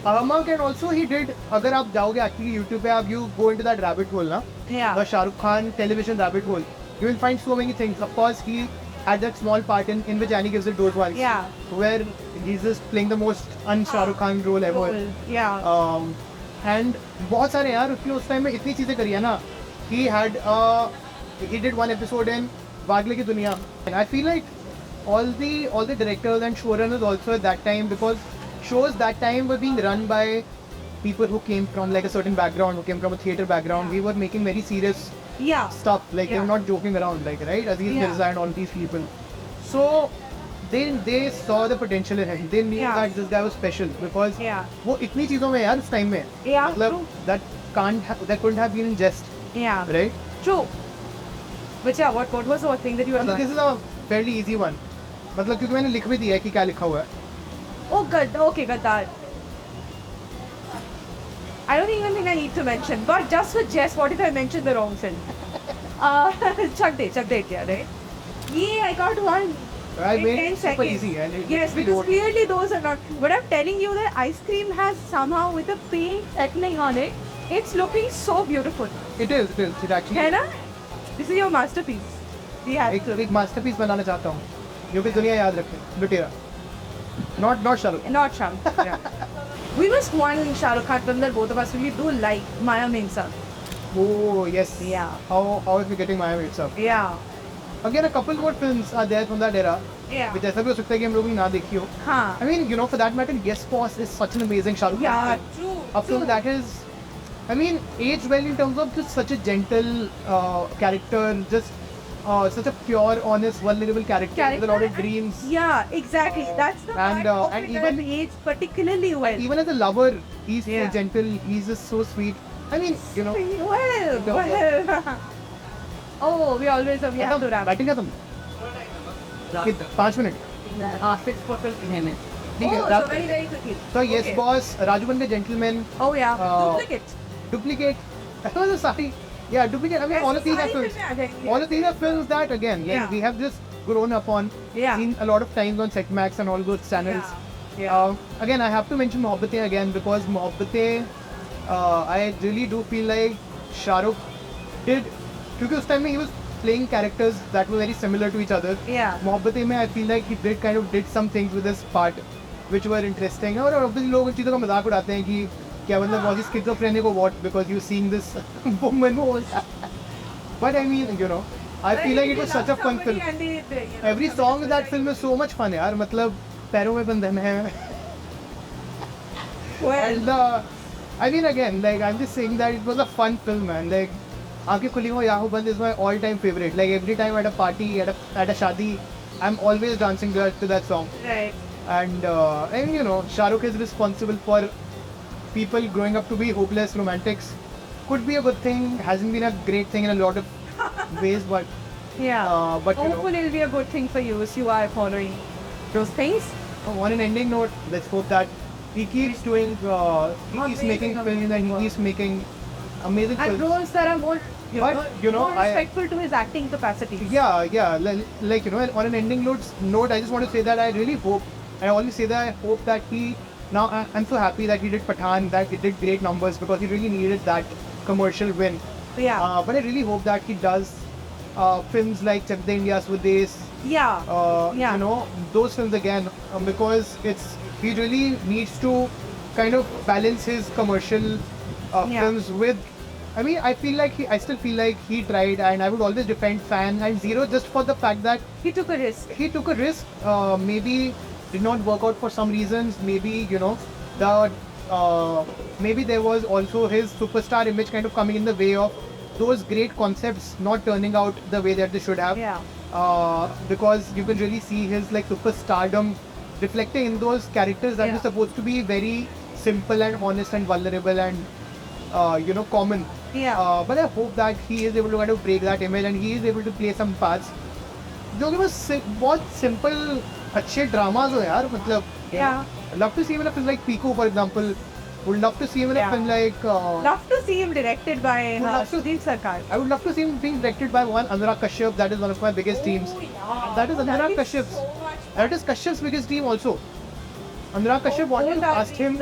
Ahmak, and also he did. अगर आप जाओगे actually YouTube पे, आप you go into that rabbit hole, ना, Yeah. the Shahrukh Khan television rabbit hole, you will find so many things. Of course, he had that small part in which Annie gives it those ones. Yeah. Where he's just playing the most un-Shahrukh Khan role ever. Cool. Yeah. And बहुत सारे यार उसने उस time में इतनी चीजें करी है ना. He did one episode in वागले की दुनिया. And I feel like all the directors and showrunners also at that time, because shows that time were being run by people who came from like a certain background, who came from a theatre background. We were making very serious Yeah. stuff, like they Yeah. were not joking around, like, right, Aziz Yeah. Mirza and all these people. So they saw the potential in him. They knew Yeah. that this guy was special, because Yeah. वो इतनी चीजों में यार उस time में, Yeah, मतलब true. that couldn't have been in jest, Yeah. right? True. But yeah, what was the thing that you were मतलब this is a fairly easy one, मतलब क्योंकि मैंने लिख भी दिया है कि क्या लिखा हुआ है. Oh, good. Okay, Gaddar. I don't even think I need to mention. But just for Jess, what if I mentioned the wrong film? Chak De, yeah, right? Yeah, I got one. I In made 10 it super seconds. easy, and Yes, because clearly those are not. But I'm telling you that ice cream has somehow, with the paint settling on it, it's looking so beautiful. it actually है ना? This is your masterpiece. We have to. एक masterpiece बनाना चाहता हूँ जो कि दुनिया याद रखे. लुटेरा, not Shahrukh. Not Sham. Yeah. We must one Shahrukh Khan film that both of us really do like, Maya Mingsa. Oh yes. Yeah. How is he getting my weights up? Yeah. Again, a couple more films are there from that era. Yeah. which ऐसा भी हो सकता है कि हम लोग ना देखी हो. हाँ. I mean, you know, for that matter, Yes Boss is such an amazing Shahrukh Khan Yeah, film. true. A film that is, I mean, aged well in terms of just such a gentle character, just such a pure, honest, vulnerable character with a lot of dreams. Yeah, exactly. That's the And, part of and it even- that aged particularly well. Even as a lover, he's Yeah. so gentle, he's just so sweet. I mean, you know. Well. Oh, we have to wrap. Batting खत्म. 5 minute. ठीक है. Oh, so very, very quickly. So Yes Okay. Boss, Rajuban the Gentleman, Oh yeah, Duplicate. duplicate. That was a sorry. Yeah, Duplicate. I mean, all of these are films. Yeah. All of these are films that, again, like, Yeah. we have just grown up on, Yeah. seen a lot of times on Setmax and all those channels. Yeah. Again, I have to mention Mohabbatein again, because Mohabbatein, I really do feel like Shahrukh did, because उस time में he was playing characters that were very similar to each other. Yeah. Mohabbatein में I feel like he did some things with his part which were interesting. और obviously लोग उन चीज़ों का मजाक उड़ाते हैं कि क्या मतलब was he schizophrenic or what, because you're seeing this woman. But I mean, you know, I feel like it was such a fun film. Every song in that film is so much fun, यार. मतलब पैरों में बंधन है. And I mean, again, like, I'm just saying that it was a fun film, man. Like, Aankhein Khuli Ho Yaho Band is my all-time favorite. Like, every time at a party, at a shadi, I'm always dancing to that song. Right. And you know, Shahrukh is responsible for people growing up to be hopeless romantics. Could be a good thing, hasn't been a great thing in a lot of ways, but Yeah. but you know, Hopefully it'll be a good thing for you if you are following those things. On an ending note, let's hope that he keeps doing, he keeps making films and he keeps making amazing And films. roles that are more, But, you know, more respectful to his acting capacity. Yeah, like, you know, on an ending note, I just want to say that I really hope, I always say that I hope that he, now I'm so happy that he did Pathaan, that he did great numbers because he really needed that commercial win. Yeah. But I really hope that he does films like Chanda India Swadesh, Yeah. you know, those films again, because he really needs to kind of balance his commercial films with. I mean, I still feel like he tried, and I would always defend Fan and Zero just for the fact that He took a risk. he took a risk. Maybe did not work out for some reasons. Maybe, you know, maybe there was also his superstar image kind of coming in the way of those great concepts not turning out the way that they should have. Yeah. Because you can really see his like superstardom reflecting in those characters that Yeah. were supposed to be very simple and honest and vulnerable and you know, common. Yeah. But I hope that he is able to kind of break that image and he is able to play some parts जो कि बस बहुत simple अच्छे dramas हो यार, मतलब. Yeah. Love to see him in a film like Pico, for example. Would love to see him in a Yeah. film like. Love to see him directed by love to- Sudeep Sarkar. I would love to see him being directed by one Anurag Kashyap. That is one of my biggest teams. That is Anurag Kashyap's. That is Kashyap's biggest team also. Anurag Kashyap wanted to cast him.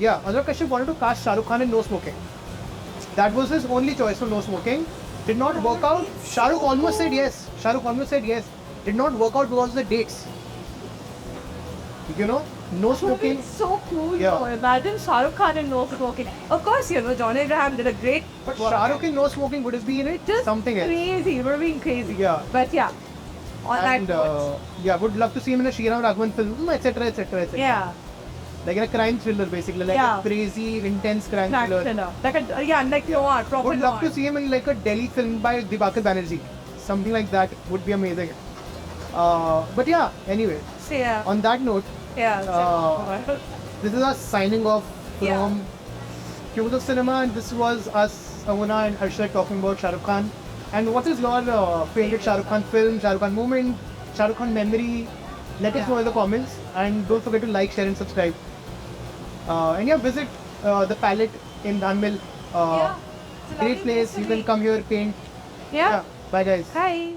Yeah, Anurag Kashyap wanted to cast Shahrukh Khan in No Smoking. That was his only choice for No Smoking. Did not work out. Shahrukh almost said yes. Did not work out because of the dates. You know, No Smoking. It's so cool. Yeah. Though. Imagine Shahrukh Khan in No Smoking. Of course, you know, John Abraham did a great But work. Shahrukh in No Smoking would have been Just something else. crazy. It would have been crazy. Yeah. But yeah. On And that note. yeah, would love to see him in a Shriram Raghavan film, etc., etc. Yeah. Like a crime thriller, basically, like Yeah. a crazy, intense crime Crack thriller. thriller. Like a, yeah, like noir, proper Would love to noir. see him in like a Delhi film by Dibakar Banerjee. Something like that would be amazing. But yeah, anyway, So, yeah. on that note, Yeah. this is us signing off Yeah. from Cues of Cinema, and this was us, Ahona and Harshit, talking about Shahrukh Khan. And what is your favorite Shahrukh Khan film, Shahrukh Khan moment, Shahrukh Khan memory? Let us know in the comments, and don't forget to like, share, and subscribe. And yeah, visit the palette in Dhanmil. Yeah. It's a lovely Great place. to You can be. come here, paint. Yeah. Bye, guys. Hi.